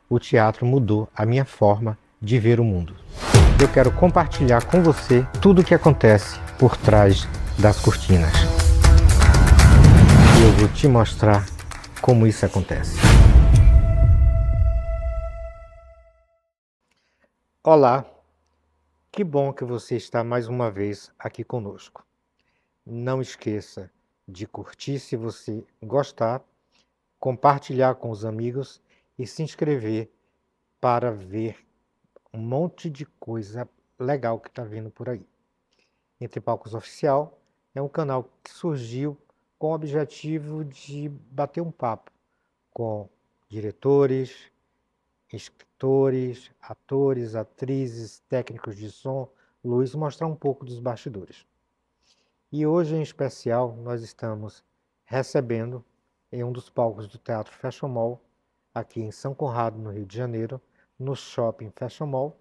o teatro mudou a minha forma de ver o mundo. Eu quero compartilhar com você tudo o que acontece por trás das cortinas. E eu vou te mostrar como isso acontece. Olá, que bom que você está mais uma vez aqui conosco. Não esqueça de curtir se você gostar, compartilhar com os amigos e se inscrever para ver um monte de coisa legal que está vindo por aí. Entre Palcos Oficial é um canal que surgiu com o objetivo de bater um papo com diretores, escritores, atores, atrizes, técnicos de som, luz, mostrar um pouco dos bastidores. E hoje, em especial, nós estamos recebendo em um dos palcos do Teatro Fashion Mall, aqui em São Conrado, no Rio de Janeiro, no Shopping Fashion Mall,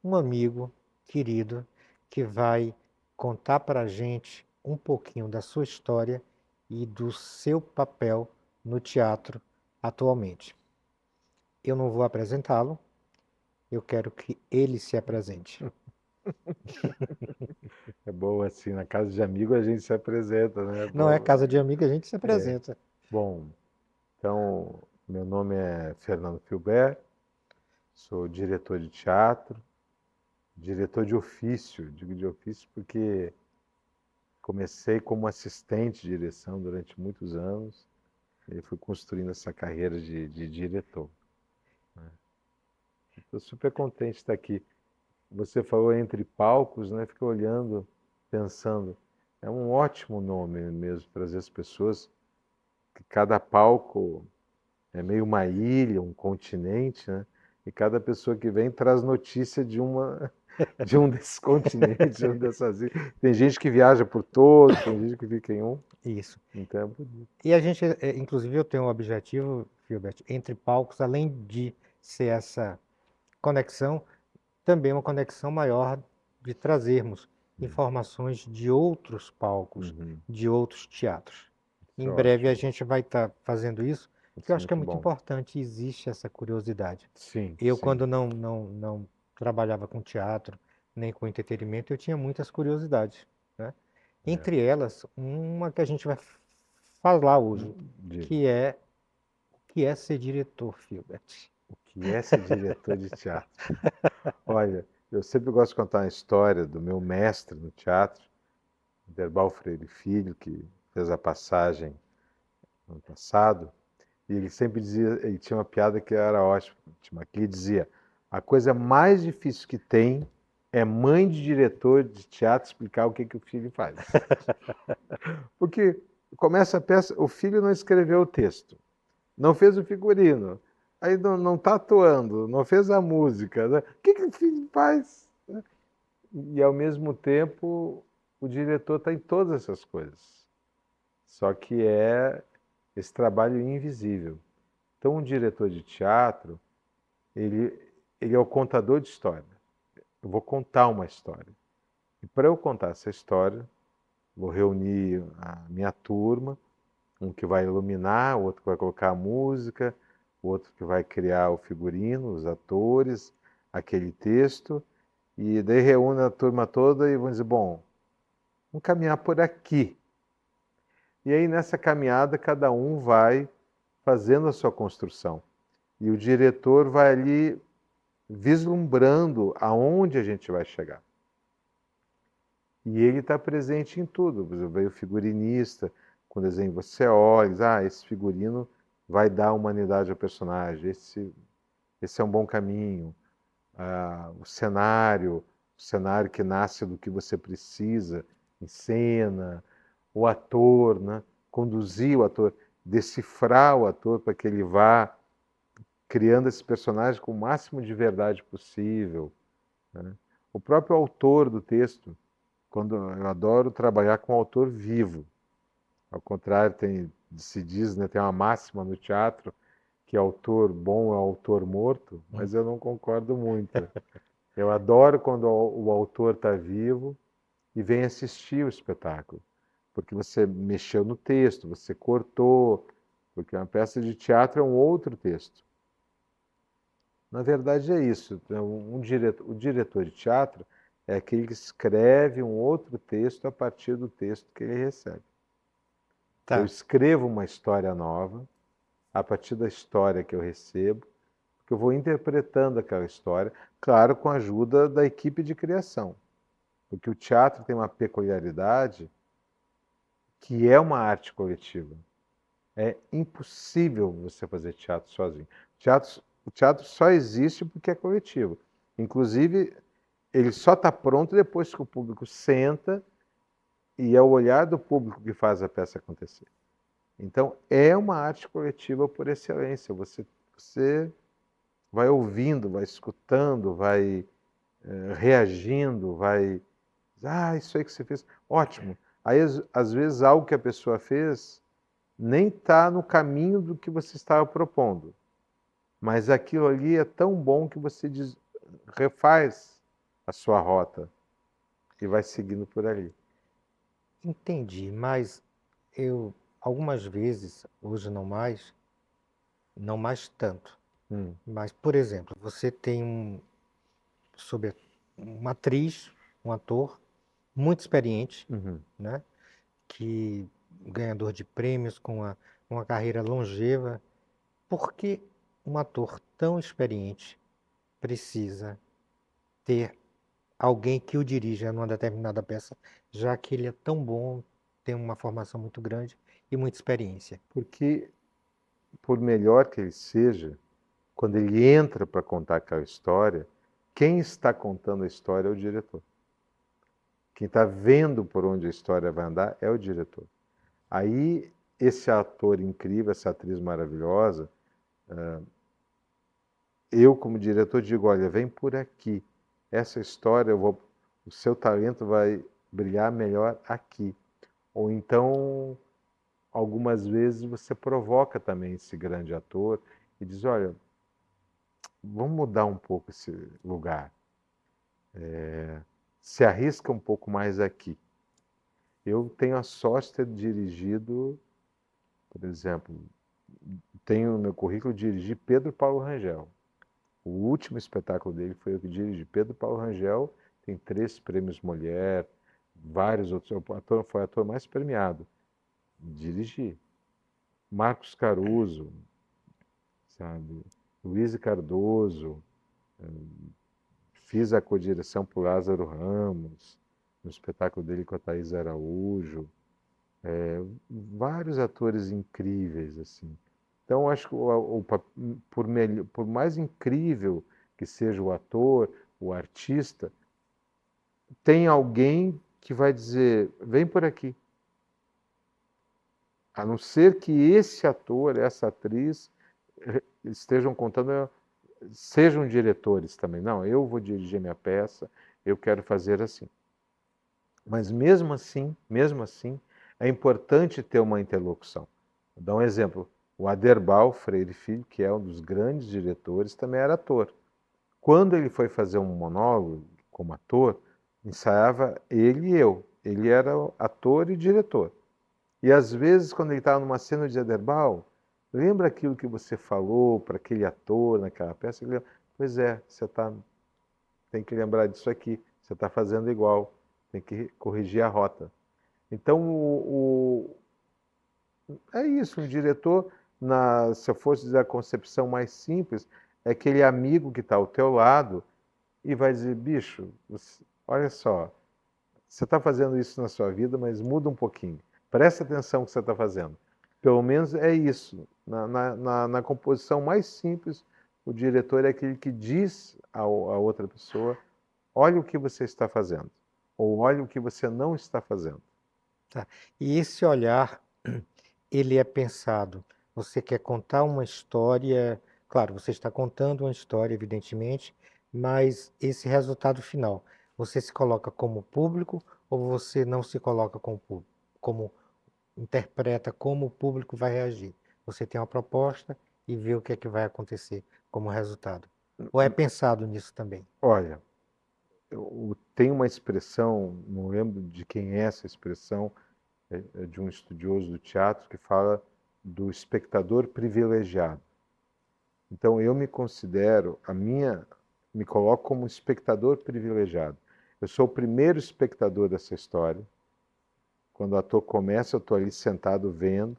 um amigo querido que vai contar para a gente um pouquinho da sua história e do seu papel no teatro atualmente. Eu não vou apresentá-lo, eu quero que ele se apresente. É bom assim, na casa de amigo a gente se apresenta, né? Não é Bom, casa de amigo, a gente se é. apresenta. Bom, então, meu nome é Fernando Filbert, sou diretor de teatro, diretor de ofício, digo de ofício porque comecei como assistente de direção durante muitos anos e fui construindo essa carreira de diretor. Estou super contente de estar aqui. Você falou entre palcos, né? Fiquei olhando, pensando. É um ótimo nome mesmo para as pessoas, que cada palco é meio uma ilha, um continente, né? E cada pessoa que vem traz notícia de um desses continentes, de um dessas ilhas. Tem gente que viaja por todos, tem gente que fica em um. Isso. Então é bonito. E a gente, inclusive, eu tenho um objetivo, Filbert, entre palcos, além de ser essa conexão, também uma conexão maior de trazermos informações de outros palcos, Uhum. de outros teatros. Isso Em é breve a ótimo. gente vai estar fazendo isso, porque eu Isso é acho que é muito muito bom. importante, existe essa curiosidade. Sim, Eu, sim. quando não trabalhava com teatro, nem com entretenimento, eu tinha muitas curiosidades, né? É. Entre elas, uma que a gente vai falar hoje, Diga. que é ser diretor, Filbert. O que é ser diretor de teatro? Olha, eu sempre gosto de contar uma história do meu mestre no teatro, Derbal Freire Filho, que fez a passagem no ano passado, e ele sempre dizia, ele tinha uma piada que era ótima, que ele dizia: a coisa mais difícil que tem é mãe de diretor de teatro explicar o que, que o filho faz. Porque começa a peça, o filho não escreveu o texto, não fez o figurino, aí não está atuando, não fez a música, né? O que, que o filho faz? E ao mesmo tempo o diretor está em todas essas coisas. Só que é esse trabalho invisível. Então, um diretor de teatro, ele, ele é o contador de história. Eu vou contar uma história. E para eu contar essa história, vou reunir a minha turma, um que vai iluminar, o outro que vai colocar a música, o outro que vai criar o figurino, os atores, aquele texto, e daí reúne a turma toda e vão dizer, bom, vamos caminhar por aqui. E aí nessa caminhada cada um vai fazendo a sua construção. E o diretor vai ali vislumbrando aonde a gente vai chegar. E ele está presente em tudo. Por exemplo, veio o figurinista, com o desenho você olha, esse figurino vai dar humanidade ao personagem, esse é um bom caminho. O cenário que nasce do que você precisa em cena, o ator, né? Conduzir o ator, decifrar o ator para que ele vá criando esse personagem com o máximo de verdade possível, né? O próprio autor do texto, quando eu adoro trabalhar com o autor vivo. Ao contrário, se diz, né, tem uma máxima no teatro que autor bom é autor morto, mas eu não concordo muito. Eu adoro quando o autor está vivo e vem assistir o espetáculo, porque você mexeu no texto, você cortou, porque uma peça de teatro é um outro texto. Na verdade é isso. O diretor de teatro é aquele que escreve um outro texto a partir do texto que ele recebe. Eu Tá. escrevo uma história nova a partir da história que eu recebo, que eu vou interpretando aquela história, claro, com a ajuda da equipe de criação. Porque o teatro tem uma peculiaridade que é uma arte coletiva. É impossível você fazer teatro sozinho. O teatro só existe porque é coletivo. Inclusive, ele só está pronto depois que o público senta e é o olhar do público que faz a peça acontecer. Então, é uma arte coletiva por excelência. Você vai ouvindo, vai escutando, vai reagindo, vai. Ah, isso aí que você fez, ótimo. Aí, às vezes, algo que a pessoa fez nem está no caminho do que você estava propondo. Mas aquilo ali é tão bom que você refaz a sua rota e vai seguindo por ali. Entendi, mas eu algumas vezes, hoje não mais tanto, Hum, mas, por exemplo, você tem sobre uma atriz, um ator muito experiente, uhum. né? Que ganhador de prêmios com uma carreira longeva. Por que um ator tão experiente precisa ter alguém que o dirija numa determinada peça, já que ele é tão bom, tem uma formação muito grande e muita experiência? Porque, por melhor que ele seja, quando ele entra para contar aquela história, quem está contando a história é o diretor. Quem está vendo por onde a história vai andar é o diretor. Aí, esse ator incrível, essa atriz maravilhosa, eu, como diretor, digo: olha, vem por aqui. Essa história, o seu talento vai brilhar melhor aqui. Ou então, algumas vezes, você provoca também esse grande ator e diz: olha, vamos mudar um pouco esse lugar. Se arrisca um pouco mais aqui. Eu tenho a sorte de ter dirigido, por exemplo, tenho no meu currículo dirigir Pedro Paulo Rangel. O último espetáculo dele foi eu que dirigi. Pedro Paulo Rangel tem 3 prêmios Mulher, vários outros. Foi o ator mais premiado. Dirigi. Marcos Caruso, sabe? Luiz Cardoso, fiz a codireção para o Lázaro Ramos, no espetáculo dele com a Thaís Araújo. Vários atores incríveis, assim. Então, acho que por mais incrível que seja o ator, o artista, tem alguém que vai dizer: vem por aqui. A não ser que esse ator, essa atriz, estejam contando, sejam diretores também. Não, eu vou dirigir minha peça, eu quero fazer assim. Mas mesmo assim, é importante ter uma interlocução. Vou dar um exemplo. O Aderbal Freire Filho, que é um dos grandes diretores, também era ator. Quando ele foi fazer um monólogo como ator, ensaiava ele e eu. Ele era ator e diretor. E às vezes, quando ele estava numa cena de Aderbal, lembra aquilo que você falou para aquele ator naquela peça? Ele lembra, pois é, tem que lembrar disso aqui, você está fazendo igual, tem que corrigir a rota. Então, é isso, um diretor, se eu fosse dizer a concepção mais simples, é aquele amigo que está ao teu lado e vai dizer: bicho, olha só, você está fazendo isso na sua vida, mas muda um pouquinho. Presta atenção no que você está fazendo. Pelo menos é isso. Na composição mais simples, o diretor é aquele que diz a outra pessoa: olha o que você está fazendo, ou olha o que você não está fazendo. Tá? E esse olhar, ele é pensado. Você quer contar uma história, claro, você está contando uma história, evidentemente, mas esse resultado final, você se coloca como público ou você não se coloca como público, como interpreta como o público vai reagir? Você tem uma proposta e vê o que é que vai acontecer como resultado. Ou é pensado nisso também? Olha, tem uma expressão, não lembro de quem é essa expressão, é de um estudioso do teatro que fala do espectador privilegiado. Então eu me considero, me coloco como espectador privilegiado. Eu sou o primeiro espectador dessa história. Quando o ator começa, eu estou ali sentado vendo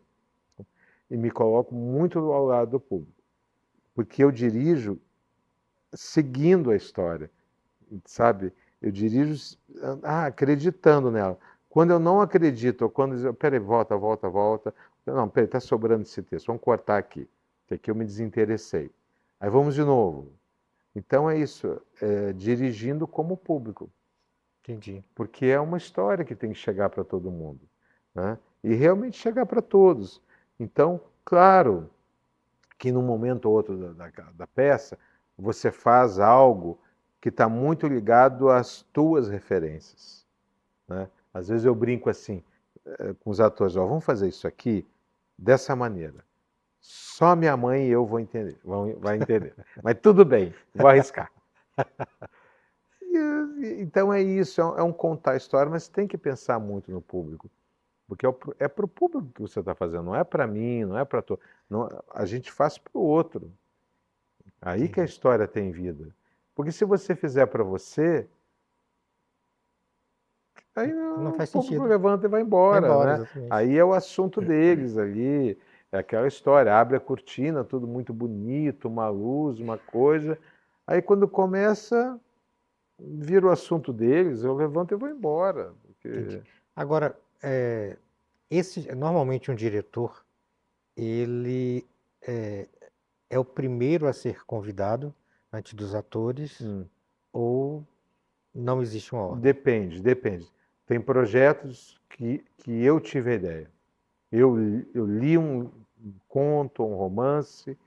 e me coloco muito ao lado do público, porque eu dirijo seguindo a história, sabe? Eu dirijo acreditando nela. Quando eu não acredito, ou quando eu, peraí, volta, volta, volta. Não, peraí, está sobrando esse texto, vamos cortar aqui, que aqui eu me desinteressei. Aí vamos de novo. Então é isso, dirigindo como público, Entendi. porque é uma história que tem que chegar para todo mundo, né? E realmente chegar para todos. Então, claro que num momento ou outro da peça, você faz algo que está muito ligado às tuas referências, né? Às vezes eu brinco assim com os atores, ó, vamos fazer isso aqui dessa maneira. Só minha mãe e eu vou entender, vai entender. Mas tudo bem, vou arriscar. Então é isso, é um contar a história, mas tem que pensar muito no público, porque é para o público que você está fazendo, não é para mim, não é para todo. A gente faz para o outro. Aí que a Entendi. história tem vida. Porque se você fizer para você, aí Não o faz público sentido. levanta e vai Vai embora, embora, né? exatamente. Aí é o assunto deles ali, é aquela história, abre a cortina, tudo muito bonito, uma luz, uma coisa. Aí quando começa, vira o assunto deles, eu levanto e vou embora. Entendi. Porque... Agora, normalmente um diretor, ele é, é o primeiro a ser convidado antes dos atores, Hum. ou não existe uma ordem? Depende. Tem projetos que eu tive a ideia. Eu li um conto, um romance,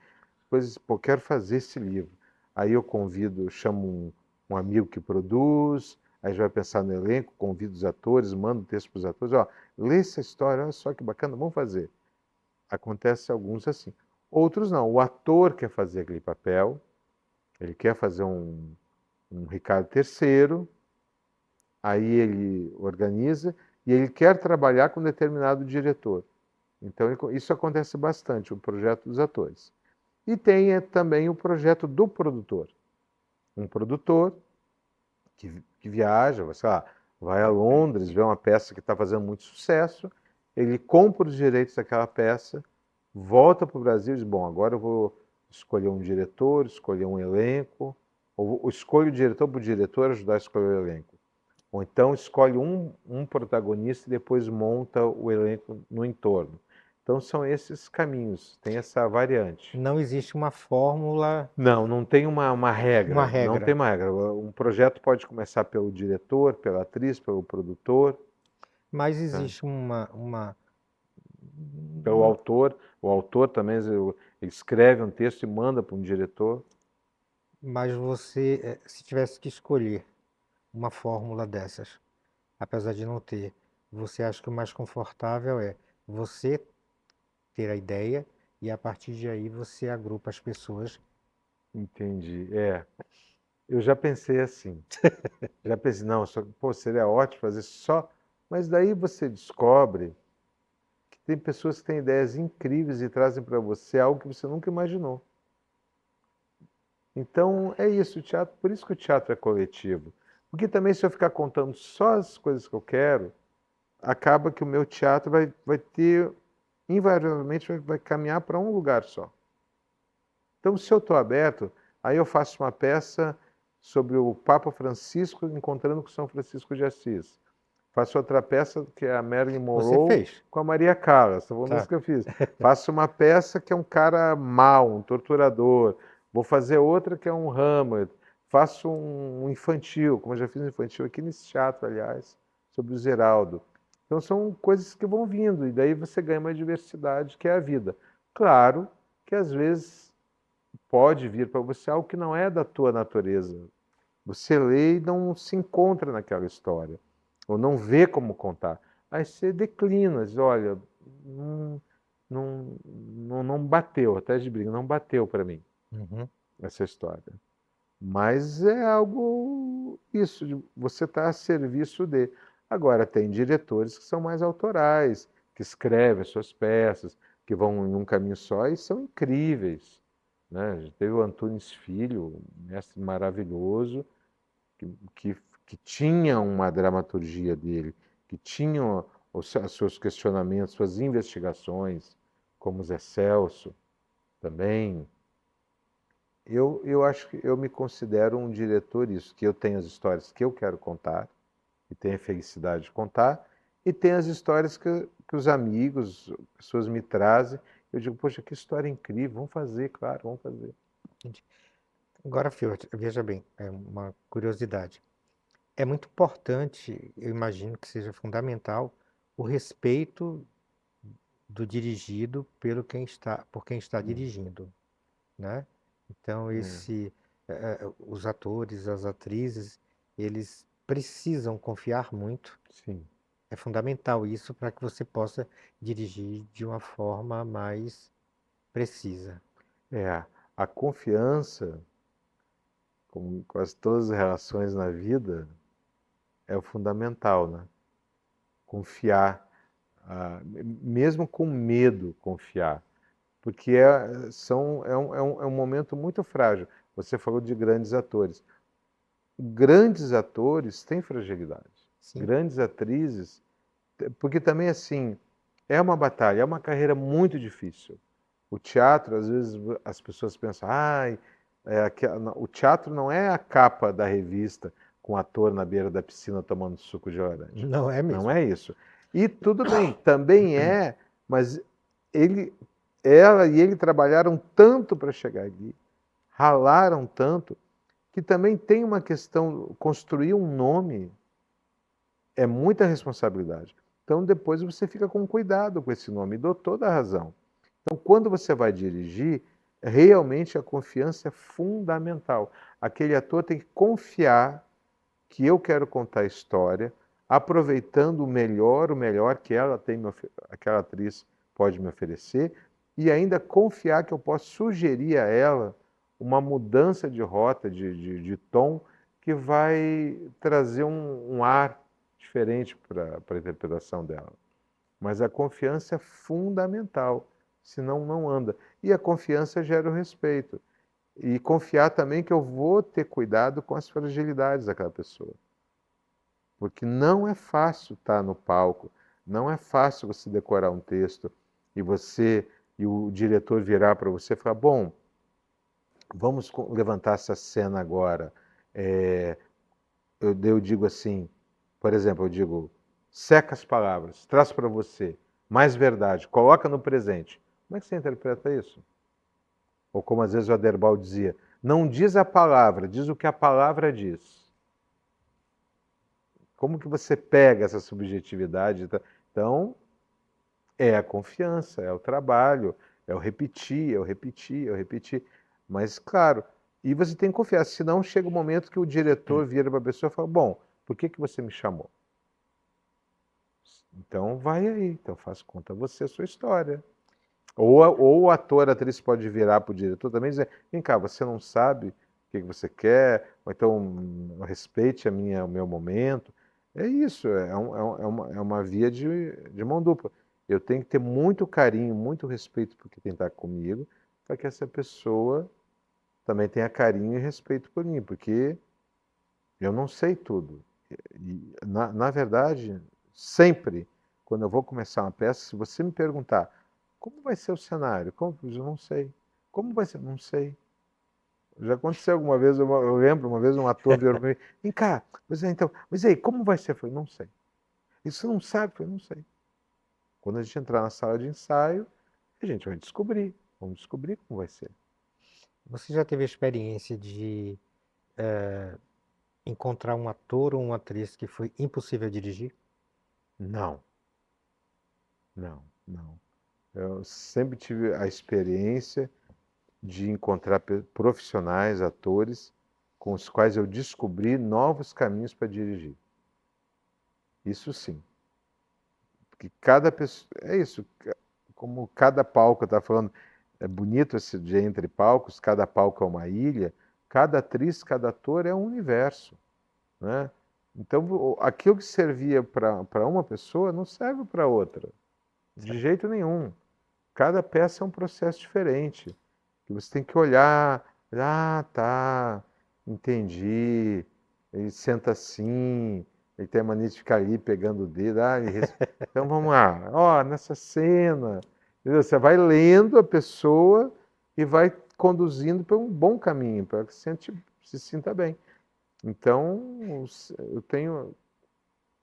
coisas, pô, quero fazer esse livro. Aí eu convido, chamo um amigo que produz, aí a gente vai pensar no elenco, convido os atores, mando o texto para os atores, ó, lê essa história, olha só que bacana, vamos fazer. Acontece alguns assim. Outros não, o ator quer fazer aquele papel, ele quer fazer um Ricardo III, aí ele organiza e ele quer trabalhar com determinado diretor. Então isso acontece bastante, o projeto dos atores. E tem também o projeto do produtor. Um produtor que viaja, sei lá, vai a Londres, vê uma peça que está fazendo muito sucesso, ele compra os direitos daquela peça, volta para o Brasil e diz, bom, agora eu vou escolher um diretor, escolher um elenco, ou escolho o diretor para o diretor ajudar a escolher o elenco. Ou então escolhe um protagonista e depois monta o elenco no entorno. Então são esses caminhos, tem essa variante. Não existe uma fórmula, Não, não tem uma uma regra, não tem regra, uma regra. Um projeto pode começar pelo diretor, pela atriz, pelo produtor, mas tá? existe Pelo uma- autor. O autor também ele escreve um texto e manda para um diretor. mas você, se tivesse que escolher uma fórmula dessas, apesar de não ter, você acha que o mais confortável é você ter a ideia e a partir de aí você agrupa as pessoas. Entendi. Eu já pensei assim. Já pensei, não, pô, seria ótimo fazer só. Mas daí você descobre que tem pessoas que têm ideias incríveis e trazem para você algo que você nunca imaginou. Então é isso, o teatro, por isso que o teatro é coletivo. Porque também se eu ficar contando só as coisas que eu quero, acaba que o meu teatro vai ter, invariavelmente, vai caminhar para um lugar só. Então, se eu estou aberto, aí eu faço uma peça sobre o Papa Francisco encontrando com São Francisco de Assis. Faço outra peça que é a Marilyn Você Monroe fez, com a Maria Callas, tá bom? Das tá? que eu fiz. Faço uma peça que é um cara mau, um torturador. Vou fazer outra que é um Hamlet. Faço um infantil, como eu já fiz um infantil aqui nesse teatro, aliás, sobre o Zeraldo. Então são coisas que vão vindo, e daí você ganha uma diversidade que é a vida. Claro que às vezes pode vir para você algo que não é da tua natureza. Você lê e não se encontra naquela história, ou não vê como contar. Aí você declina, diz, olha, não bateu, até de briga, não bateu para mim Uhum. essa história. Mas é algo, isso, você está a serviço de. Agora, tem diretores que são mais autorais, que escrevem as suas peças, que vão em um caminho só e são incríveis. né? A gente teve o Antunes Filho, um mestre maravilhoso, que tinha uma dramaturgia dele, que tinha os seus questionamentos, suas investigações, como o Zé Celso também. Eu acho que eu me considero um diretor isso, que eu tenho as histórias que eu quero contar, e tenho a felicidade de contar, e tenho as histórias que os amigos, pessoas me trazem. Eu digo, poxa, que história incrível, vamos fazer, claro, vamos fazer. Entendi. Agora, Fiore, veja bem, é uma curiosidade. É muito importante, eu imagino que seja fundamental, o respeito do dirigido por quem está Hum, dirigindo, né? Então, é, os atores, as atrizes, eles precisam confiar muito. sim. É fundamental isso para que você possa dirigir de uma forma mais precisa. É, a confiança, como quase todas as relações na vida, é o fundamental, né? Confiar, mesmo com medo, confiar. Porque é um momento muito frágil. Você falou de grandes atores. Grandes atores têm fragilidade. Sim, Grandes atrizes, porque também assim, é uma batalha, é uma carreira muito difícil. O teatro, às vezes as pessoas pensam, ai, o teatro não é a capa da revista com o ator na beira da piscina tomando suco de laranja. não é Não mesmo. é isso. E tudo bem, também é, mas ele, ela e ele trabalharam tanto para chegar ali, ralaram tanto, que também tem uma questão, construir um nome é muita responsabilidade. Então depois você fica com cuidado com esse nome, e dou toda a razão. Então quando você vai dirigir, realmente a confiança é fundamental. Aquele ator tem que confiar que eu quero contar a história, aproveitando o melhor que ela tem, aquela atriz pode me oferecer, e ainda confiar que eu posso sugerir a ela uma mudança de rota, de tom, que vai trazer um ar diferente para a interpretação dela. Mas a confiança é fundamental, senão não anda. E a confiança gera o respeito. E confiar também que eu vou ter cuidado com as fragilidades daquela pessoa. Porque não é fácil estar no palco, não é fácil você decorar um texto e o diretor virar para você e falar: bom, vamos levantar essa cena agora. É, eu digo assim, por exemplo, eu digo, seca as palavras, traz para você mais verdade, coloca no presente. Como é que você interpreta isso? Ou como às vezes o Aderbal dizia, não diz a palavra, diz o que a palavra diz. Como que você pega essa subjetividade? Então, é a confiança, é o trabalho, é o repetir, é o repetir, é o repetir. Mas, claro, e você tem que confiar, senão chega o um momento que o diretor vira para a pessoa e fala, bom, por que você me chamou? Então vai aí, então conta você a sua história. Ou o ator, a atriz pode virar para o diretor também e dizer, vem cá, você não sabe o que você quer, ou então respeite o meu momento. É isso, é uma via de mão dupla. Eu tenho que ter muito carinho, muito respeito por quem está comigo, para que essa pessoa também tenha carinho e respeito por mim, porque eu não sei tudo. Na verdade, sempre, quando eu vou começar uma peça, se você me perguntar como vai ser o cenário, eu não sei. Como vai ser? Não sei. Já aconteceu alguma vez, eu lembro uma vez um ator virou para mim, vem cá, mas aí, como vai ser? Eu falei, não sei. E você não sabe? Eu falei, não sei. Quando a gente entrar na sala de ensaio, a gente vai descobrir. Vamos descobrir como vai ser. Você já teve a experiência de encontrar um ator ou uma atriz que foi impossível dirigir? Não, não. Eu sempre tive a experiência de encontrar profissionais, atores, com os quais eu descobri novos caminhos para dirigir. Isso sim. Porque cada pessoa. É isso. Como cada palco, está falando, é bonito esse de entre palcos, cada palco é uma ilha, cada atriz, cada ator é um universo. Né? Então, aquilo que servia para uma pessoa não serve para outra, de Certo. jeito nenhum. Cada peça é um processo diferente. que você tem que olhar, ah, tá, entendi. Ele senta assim, ele tem a mania de ficar ali pegando o dedo. Então vamos lá, ó, nessa cena. Entendeu? Você vai lendo a pessoa e vai conduzindo para um bom caminho, para que se sinta bem. Então, eu tenho,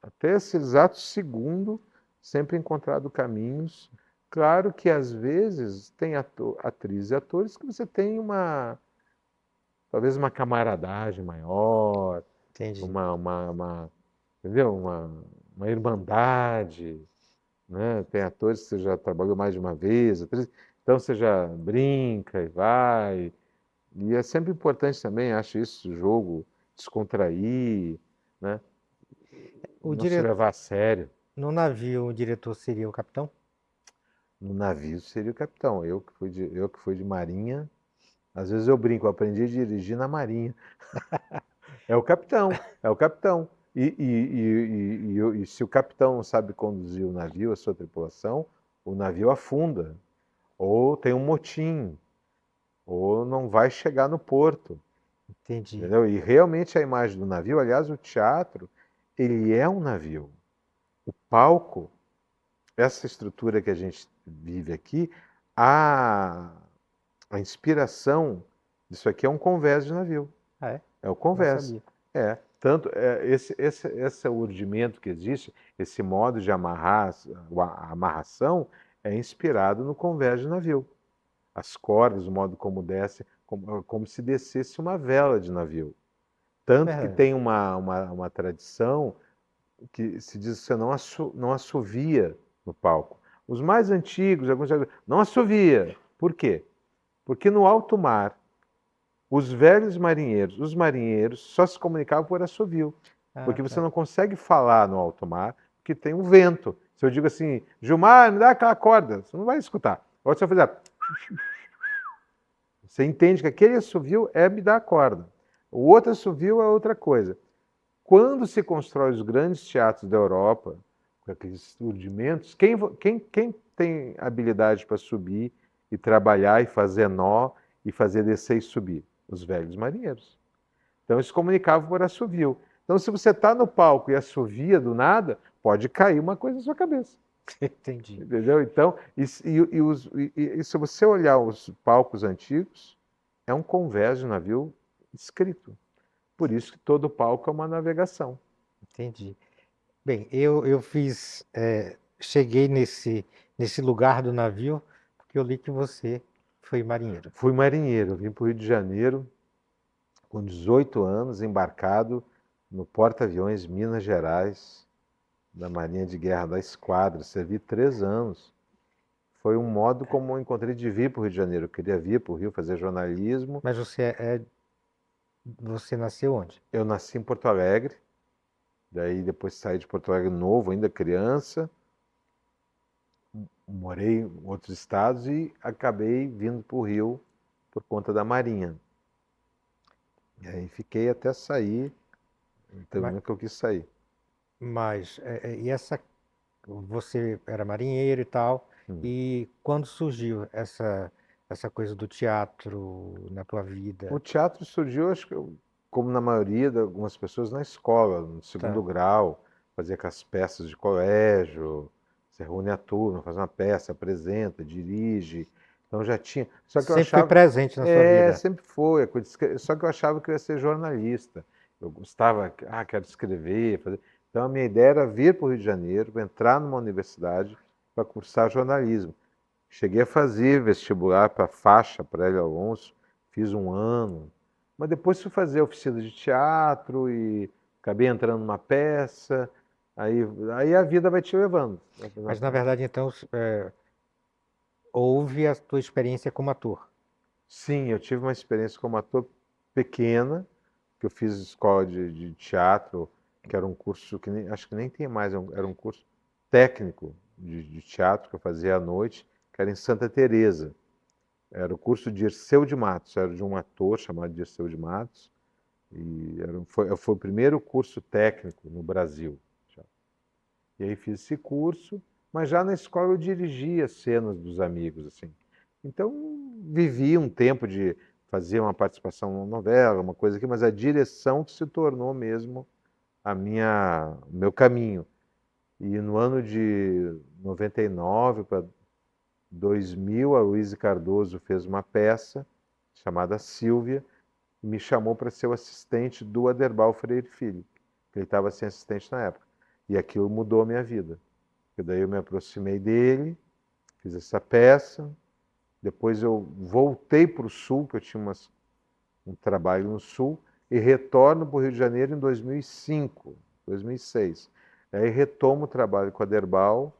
até esse exato segundo, sempre encontrado caminhos. Claro que às vezes tem atrizes e atores que você tem talvez uma camaradagem maior, Entendi. entendeu? Uma irmandade, né? Tem atores que você já trabalhou mais de uma vez, então você já brinca e vai. E é sempre importante também, acho isso, o jogo, descontrair, né? O Não se dire... levar a sério. No navio, o diretor seria o capitão? No navio seria o capitão. Eu que fui de marinha, às vezes eu brinco, eu aprendi a dirigir na marinha. É o capitão, é o capitão. E se o capitão não sabe conduzir o navio, a sua tripulação, o navio afunda, ou tem um motim, ou não vai chegar no porto, Entendi. entendeu? E realmente a imagem do navio, aliás, o teatro, ele é um navio. O palco, essa estrutura que a gente vive aqui, a, a inspiração disso aqui é um convés de navio. Ah, é? É o Não convés. sabia. Tanto esse urdimento que existe, esse modo de amarrar, a amarração, é inspirado no convés de navio. As cordas, o modo como desce, como se descesse uma vela de navio. Tanto que Verdade. tem uma tradição que se diz que você não assovia no palco. Os mais antigos, alguns não assovia. Por quê? Porque no alto mar, os velhos marinheiros, os marinheiros, só se comunicavam por assovio. Ah, Porque você tá. não consegue falar no alto mar, porque tem um vento. Se eu digo assim, Gilmar, me dá aquela corda, você não vai escutar. Ou se eu fizer. Você entende que aquele assovio é me dar a corda. O outro assovio é outra coisa. Quando se constrói os grandes teatros da Europa, com aqueles rudimentos, quem tem habilidade para subir e trabalhar e fazer nó e fazer descer e subir? Os velhos marinheiros. Então eles se comunicavam por assovio. Então se você está no palco e assovia do nada, pode cair uma coisa na sua cabeça. Entendi. Entendeu? Então, se você olhar os palcos antigos, é um convés de navio escrito. Por isso que todo palco é uma navegação. Entendi. Bem, eu fiz, cheguei nesse lugar do navio porque eu li que você foi marinheiro. Fui marinheiro, vim para o Rio de Janeiro com 18 anos, embarcado no porta-aviões Minas Gerais, da Marinha de Guerra da Esquadra. Servi 3 anos. Foi um modo como eu encontrei de vir para o Rio de Janeiro. Eu queria vir para o Rio fazer jornalismo. Mas você nasceu onde? Eu nasci em Porto Alegre, daí depois saí de Porto Alegre novo, ainda criança. Morei em outros estados e acabei vindo para o Rio por conta da Marinha. E aí fiquei até sair, então Ma- momento que eu quis sair. Mas, você era marinheiro e tal, Hum. e quando surgiu essa coisa do teatro na tua O vida? teatro surgiu, acho que, como na maioria de algumas pessoas, na escola, no segundo Tá. grau, fazia com as peças de colégio, você reúne a turma, faz uma peça, apresenta, dirige. Então já tinha. Só que eu Sempre foi achava. presente na sua vida. Sempre foi. Só que eu achava que eu ia ser jornalista. Eu gostava, quero escrever, fazer. Então a minha ideia era vir para o Rio de Janeiro, entrar numa universidade para cursar jornalismo. Cheguei a fazer vestibular para faixa, para Hélio Alonso, fiz 1 ano, mas depois fui fazer oficina de teatro e acabei entrando numa peça, aí, aí a vida vai te levando. Mas, na verdade, então, houve a tua experiência como ator. Sim, eu tive uma experiência como ator pequena, que eu fiz escola de teatro, que era um curso que acho que nem tem mais, era um curso técnico de teatro que eu fazia à noite, que era em Santa Teresa. Era o curso de Dirceu de Matos, era de um ator chamado Dirceu de Matos, e foi o primeiro curso técnico no Brasil. E aí fiz esse curso, mas já na escola eu dirigia cenas dos amigos, assim. Então, vivi um tempo de fazer uma participação numa novela, uma coisa aqui, mas a direção se tornou mesmo o meu caminho. E no ano de 99 para 2000, a Luísa Cardoso fez uma peça chamada Sílvia e me chamou para ser o assistente do Aderbal Freire Filho, que ele estava sem assistente na época. E aquilo mudou a minha vida. Porque daí eu me aproximei dele, fiz essa peça, depois eu voltei para o Sul, que eu tinha um trabalho no Sul, e retorno para o Rio de Janeiro em 2005, 2006. Aí retomo o trabalho com a Aderbal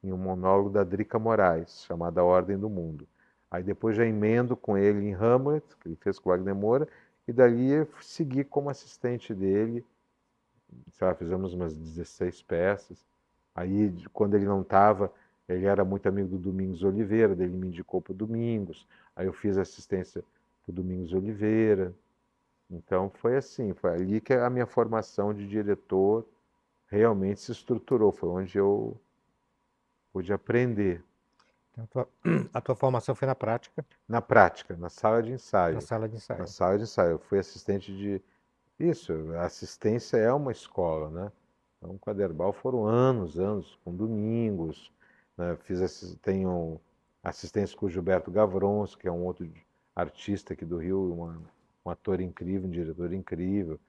em um monólogo da Drica Moraes, chamado A Ordem do Mundo. Aí depois já emendo com ele em Hamlet, que ele fez com o Wagner Moura, e dali eu segui como assistente dele. Sei lá, fizemos umas 16 peças. Aí, quando ele não estava, ele era muito amigo do Domingos Oliveira, daí ele me indicou para o Domingos. Aí eu fiz assistência para o Domingos Oliveira. Então foi assim, foi ali que a minha formação de diretor realmente se estruturou, foi onde eu pude aprender. Então, a tua formação foi na prática, Na prática, na sala de na ensaio. sala de Na ensaio. sala de ensaio, eu fui assistente de. Isso, a assistência é uma escola, né? Então, com a Derbal foram anos, anos, com domingos. Né? Tenho assistência com o Gilberto Gavrons, que é um outro artista aqui do Rio, um ator incrível, um diretor incrível.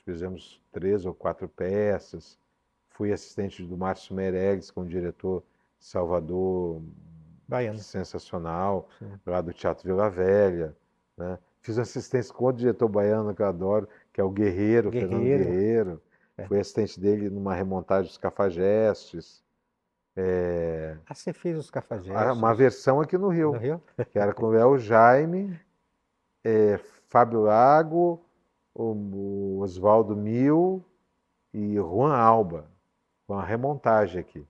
Fizemos 3 ou 4 peças. Fui assistente do Márcio Meirelles, que é um diretor de Salvador Baiano. sensacional, Sim. lá do Teatro Vila Velha. Né? Fiz assistência com outro diretor baiano que eu adoro, que é o Guerreiro, Fernando Guerreiro. Guerreiro. É. Fui assistente dele numa remontagem dos Cafajestes. Ah, você fez os Uma cafajestes versão aqui no no Rio, Rio? que era com o El Jaime, Fábio Lago, o Oswaldo Mil e Juan Alba. Foi uma remontagem aqui,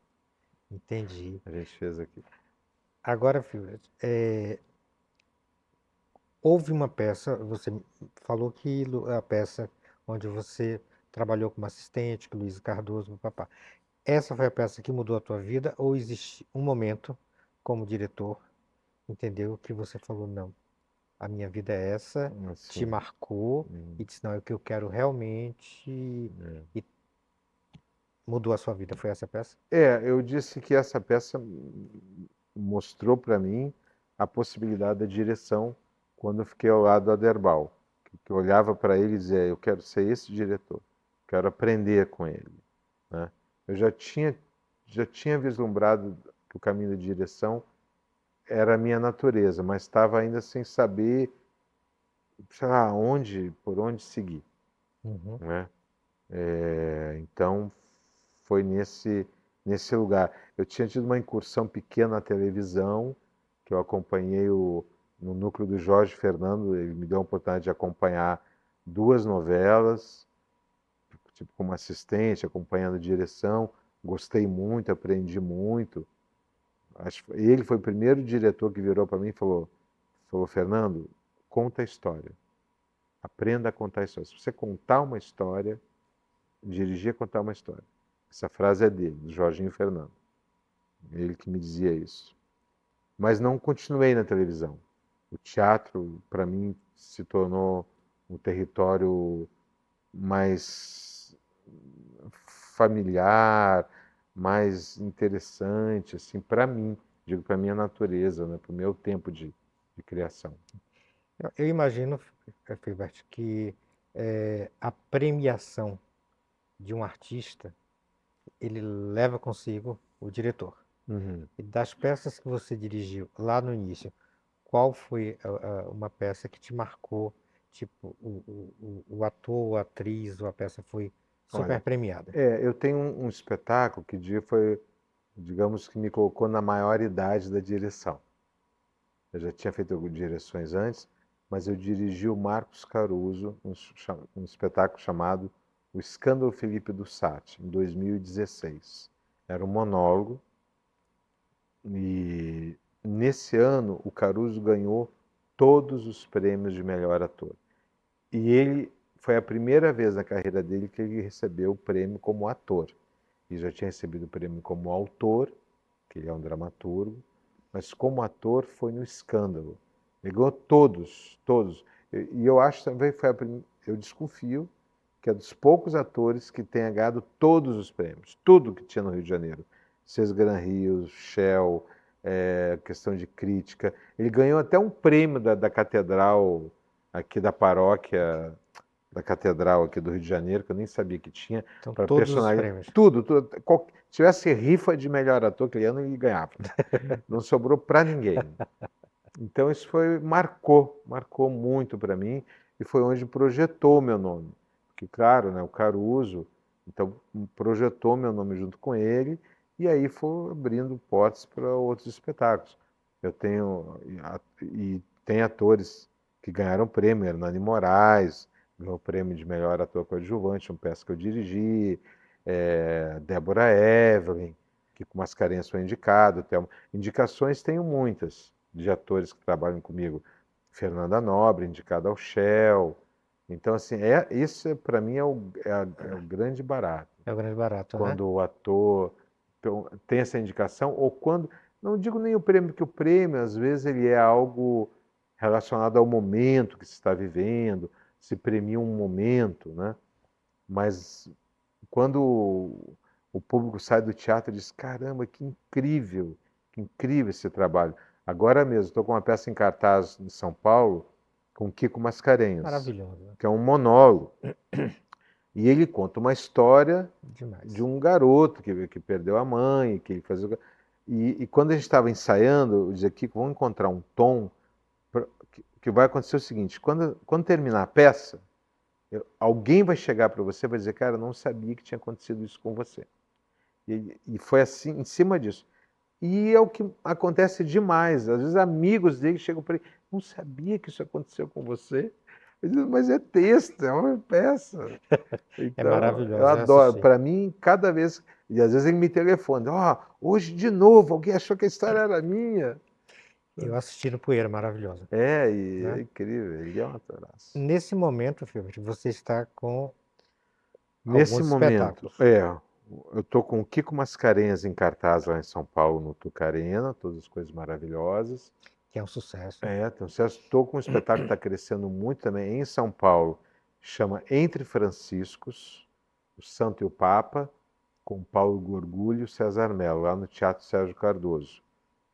Entendi. a gente fez aqui. Agora, filho, houve uma peça, você falou que a peça onde você trabalhou como assistente, com Luiz Cardoso, papá. Essa foi a peça que mudou a tua vida ou existe um momento como diretor, entendeu, que você falou, não, a minha vida é essa, te Assim, marcou e disse, não, é o que eu quero realmente e mudou a sua vida. Foi essa peça? eu disse que essa peça mostrou para mim a possibilidade da direção quando eu fiquei ao lado do Aderbal. Que eu olhava para ele e dizia, eu quero ser esse diretor, quero aprender com ele. Né? Eu já tinha vislumbrado que o caminho da direção era a minha natureza, mas estava ainda sem saber, sei lá, por onde seguir. Uhum. Né? Então foi nesse lugar. Eu tinha tido uma incursão pequena na televisão, que eu acompanhei no núcleo do Jorge Fernando, ele me deu a oportunidade de acompanhar 2 novelas, tipo como assistente, acompanhando a direção. Gostei muito, aprendi muito. Ele foi o primeiro diretor que virou para mim e falou, Fernando, conta a história. Aprenda a contar a história. Se você contar uma história, dirigir a contar uma história. Essa frase é dele, do Jorginho Fernando. Ele que me dizia isso. Mas não continuei na televisão. O teatro, para mim, se tornou um território mais familiar, mais interessante, assim, para mim, digo para minha natureza, né, para o meu tempo de criação. Eu imagino, Filbert, que a premiação de um artista, ele leva consigo o diretor. Uhum. E das peças que você dirigiu lá no início, qual foi uma peça que te marcou? Tipo, o ator, ou a atriz, ou a peça foi super Olha, premiada. eu tenho um espetáculo que foi, digamos que me colocou na maior idade da direção. Eu já tinha feito algumas direções antes, mas eu dirigi o Marcos Caruso, um espetáculo chamado O Escândalo Felipe do Sati, em 2016. Era um monólogo e nesse ano o Caruso ganhou todos os prêmios de melhor ator. E ele foi a primeira vez na carreira dele que ele recebeu o prêmio como ator. Ele já tinha recebido o prêmio como autor, que ele é um dramaturgo, mas como ator foi no Escândalo. Ele ganhou todos, todos. E eu acho também, eu desconfio que é dos poucos atores que tenha ganhado todos os prêmios, tudo que tinha no Rio de Janeiro. César Gran Rios, Shell, questão de crítica. Ele ganhou até um prêmio da Catedral, aqui da paróquia da Catedral aqui do Rio de Janeiro, que eu nem sabia que tinha, Então, para todos os personagem. prêmios. Tudo, tudo. Se tivesse rifa de melhor ator aquele ano, ele ganhava. Não sobrou para ninguém. Então isso marcou muito para mim e foi onde projetou meu nome. Porque, claro, né, o Caruso, então projetou meu nome junto com ele e aí foi abrindo portas para outros espetáculos. Eu tenho, e tem atores que ganharam prêmio, Hernani Moraes, ganhou o prêmio de melhor ator coadjuvante, uma peça que eu dirigi, Débora Evelyn, que com Mascarenhas foi indicado. Indicações tenho muitas de atores que trabalham comigo. Fernanda Nobre, indicada ao Shell. Então, assim, isso para mim é o grande barato. É o grande barato, né? Quando o ator tem essa indicação, ou quando. Não digo nem o prêmio, porque o prêmio, às vezes, ele é algo relacionado ao momento que se está vivendo, se premia um momento, né? Mas quando o público sai do teatro e diz: caramba, que incrível esse trabalho. Agora mesmo, estou com uma peça em cartaz em São Paulo com Kiko Mascarenhas, Maravilhoso. que é um monólogo. E ele conta uma história Demais. de um garoto que perdeu a mãe, que fazia. E quando a gente estava ensaiando, eu dizia: Kiko, vamos encontrar um tom. Que vai acontecer o seguinte: quando terminar a peça, alguém vai chegar para você e vai dizer: cara, eu não sabia que tinha acontecido isso com você. E foi assim, em cima disso. E é o que acontece demais. Às vezes amigos dele chegam para ele: não sabia que isso aconteceu com você. Eu digo: mas é texto, é uma peça. É Então, maravilhoso, eu eu adoro. assisti. Para mim, cada vez. E às vezes ele me telefona: hoje de novo, alguém achou que a história era minha. Eu assisti no Poeira, maravilhosa. E Né? é incrível, ele é um atoraço. Nesse momento, Filbert, você está com Nesse alguns momento, espetáculos, eu tô com o Kiko Mascarenhas em cartaz lá em São Paulo, no Tucarena, todas as coisas maravilhosas. que é um sucesso. Então, estou com um espetáculo que está crescendo muito também em São Paulo, chama Entre Franciscos, o Santo e o Papa, com Paulo Gorgulho e César Mello, lá no Teatro Sérgio Cardoso.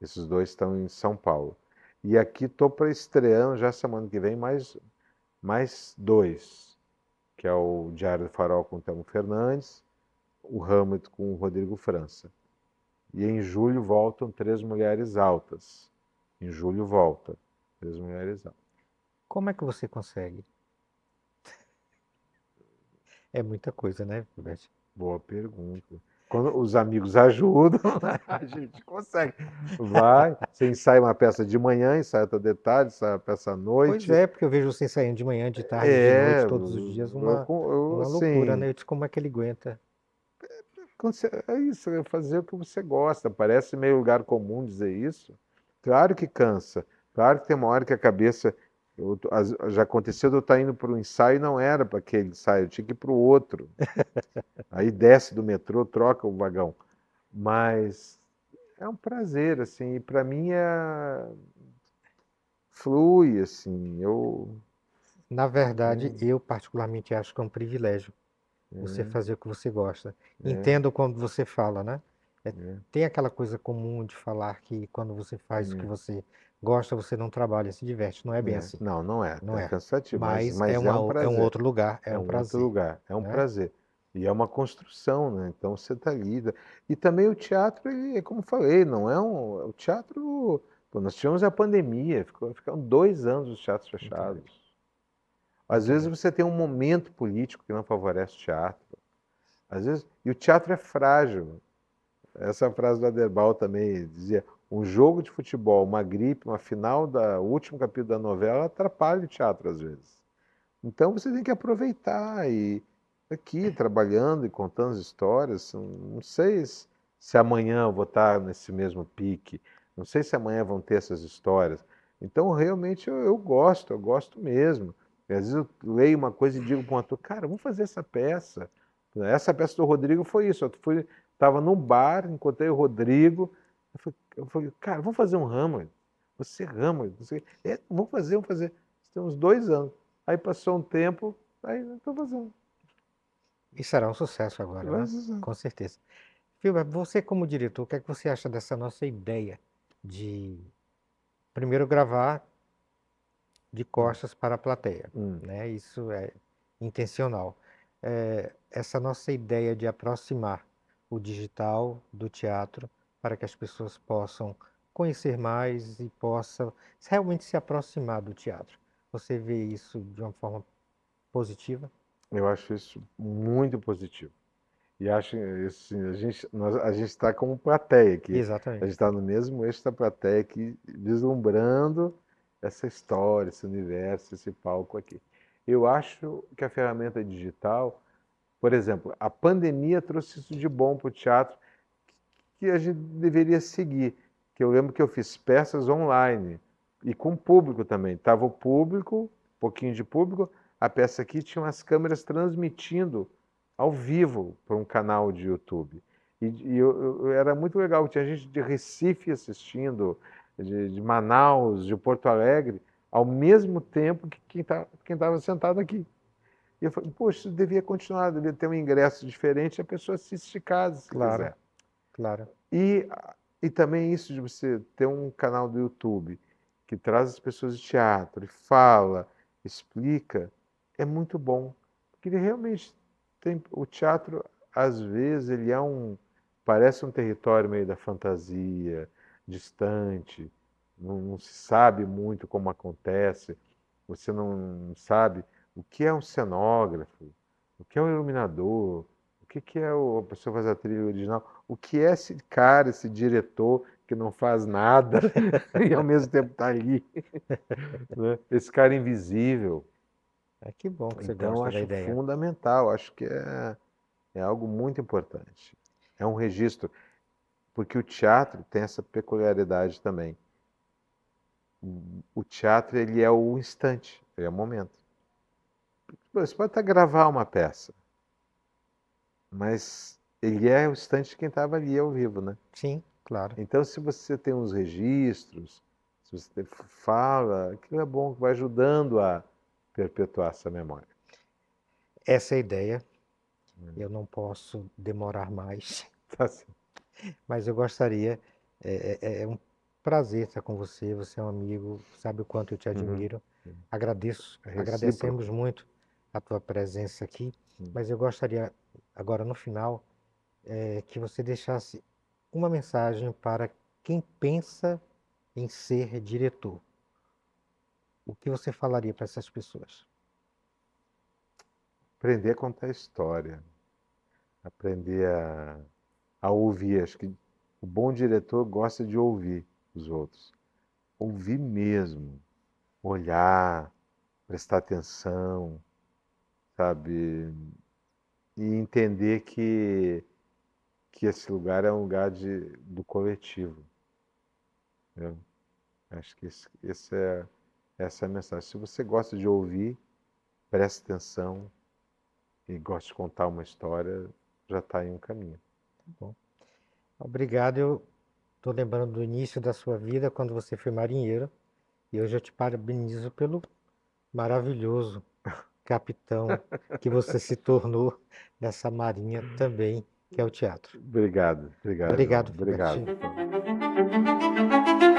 Esses dois estão em São Paulo. E aqui estou para estreando já semana que vem mais dois, que é o Diário do Farol com o Telmo Fernandes, o Hamlet com o Rodrigo França. E em julho voltam Três Mulheres Altas. Em julho volta Três Mulheres Altas. Como é que você consegue? É muita coisa, né, Filbert? Boa pergunta. Quando os amigos ajudam, a gente consegue. Vai, você ensaia uma peça de manhã, ensaia outra de tarde, ensaia a peça à Pois noite. é, porque eu vejo você saindo de manhã, de tarde, de noite, todos os dias, uma loucura, né? assim, Eu disse, como é que ele aguenta? é isso, é fazer o que você gosta. Parece meio lugar comum dizer isso. Claro que cansa. Claro que tem uma hora que a cabeça. Já aconteceu de eu estar indo para o ensaio e não era para aquele ensaio, eu tinha que ir para o outro. Aí desce do metrô, troca o vagão. Mas é um prazer, assim, e para mim flui, assim, Na verdade, eu particularmente acho que é um privilégio você é, fazer o que você gosta. é, Entendo quando você fala, né? é, Tem aquela coisa comum de falar que quando você faz o que é, você gosta, você não trabalha, se diverte. Não é bem assim, Não, não não é é. cansativo, Mas é, mas é um é um prazer. outro lugar, é É um um outro prazer, lugar, é um né? prazer. E é uma construção, né? Então você está ali. E também o teatro, ele, como eu falei, não é um. O teatro. Pô, nós tivemos a pandemia, ficaram 2 anos os teatros Muito doido, fechados. Às muito vezes doido. você tem um momento político que não favorece o teatro. Às vezes, e o teatro é frágil. Essa frase do Aderbal também dizia: um jogo de futebol, uma gripe, uma final do último capítulo da novela atrapalha o teatro às vezes. Então você tem que aproveitar e aqui trabalhando e contando as histórias. Não sei se amanhã eu vou estar nesse mesmo pique. Não sei se amanhã vão ter essas histórias. Então eu eu gosto mesmo. E às vezes eu leio uma coisa e digo para um ator: cara, vamos fazer essa peça. Essa peça do Rodrigo foi isso. Eu estava num bar, encontrei o Rodrigo. Eu falei, cara, vamos fazer um Hamlet. Você Hamlet, não sei. Vamos fazer. Isso tem uns 2 anos. Aí passou um tempo, aí eu tô fazendo. E será um sucesso agora, Vai né? fazendo. Com certeza. Filber, você como diretor, o que é que você acha dessa nossa ideia de primeiro gravar de costas para a plateia, Hum. né? Isso é intencional. Essa nossa ideia de aproximar o digital do teatro para que as pessoas possam conhecer mais e possam realmente se aproximar do teatro. Você vê isso de uma forma positiva? Eu acho isso muito positivo. E acho assim, a gente está como plateia aqui. A Exatamente. gente está no mesmo eixo da plateia aqui, vislumbrando essa história, esse universo, esse palco aqui. Eu acho que a ferramenta digital, por exemplo, a pandemia trouxe isso de bom para o teatro que a gente deveria seguir. Que eu lembro que eu fiz peças online e com público também. Tava o público, um pouquinho de público, a peça aqui tinha umas câmeras transmitindo ao vivo para um canal de YouTube. Era muito legal, tinha gente de Recife assistindo, de Manaus, de Porto Alegre, ao mesmo tempo que quem estava sentado aqui. E eu falei, poxa, isso devia continuar, devia ter um ingresso diferente, a pessoa assiste de casa, se Claro, quiser. claro. E, e também isso de você ter um canal do YouTube que traz as pessoas de teatro e fala, explica, é muito bom. Porque ele realmente tem. O teatro, às vezes, ele é parece um território meio da fantasia, distante, não se sabe muito como acontece, você não sabe o que é um cenógrafo, o que é um iluminador, o que é a pessoa que faz a trilha original, o que é esse cara, esse diretor que não faz nada e ao mesmo tempo está ali, né? Esse cara invisível. Que bom que você Então, eu gosta da acho ideia. fundamental, acho que é algo muito importante. É um registro, porque o teatro tem essa peculiaridade também. O teatro, ele é o instante, ele é o momento. Você pode até gravar uma peça, mas ele é o instante de quem estava ali ao vivo, né? Sim, claro. Então, se você tem uns registros, se você fala, aquilo é bom, vai ajudando a perpetuar essa memória. Essa é a ideia. Eu não posso demorar mais, Tá certo. mas eu gostaria. É um prazer estar com você. Você é um amigo, sabe o quanto eu te Uhum. admiro. Agradeço, É agradecemos recíproco. muito a tua presença aqui, mas eu gostaria, agora no final, que você deixasse uma mensagem para quem pensa em ser diretor. O que você falaria para essas pessoas? Aprender a contar história, aprender a ouvir. Acho que o bom diretor gosta de ouvir os outros. Ouvir mesmo, olhar, prestar atenção, sabe? E entender que esse lugar é um lugar do coletivo. Né? Acho que essa é a mensagem. Se você gosta de ouvir, preste atenção e gosta de contar uma história, já está em um caminho. Bom, obrigado. Eu estou lembrando do início da sua vida, quando você foi marinheiro, e hoje eu te parabenizo pelo maravilhoso capitão que você se tornou nessa marinha também, que é o teatro. Obrigado, João. Obrigado, Obrigado. Filbertinho.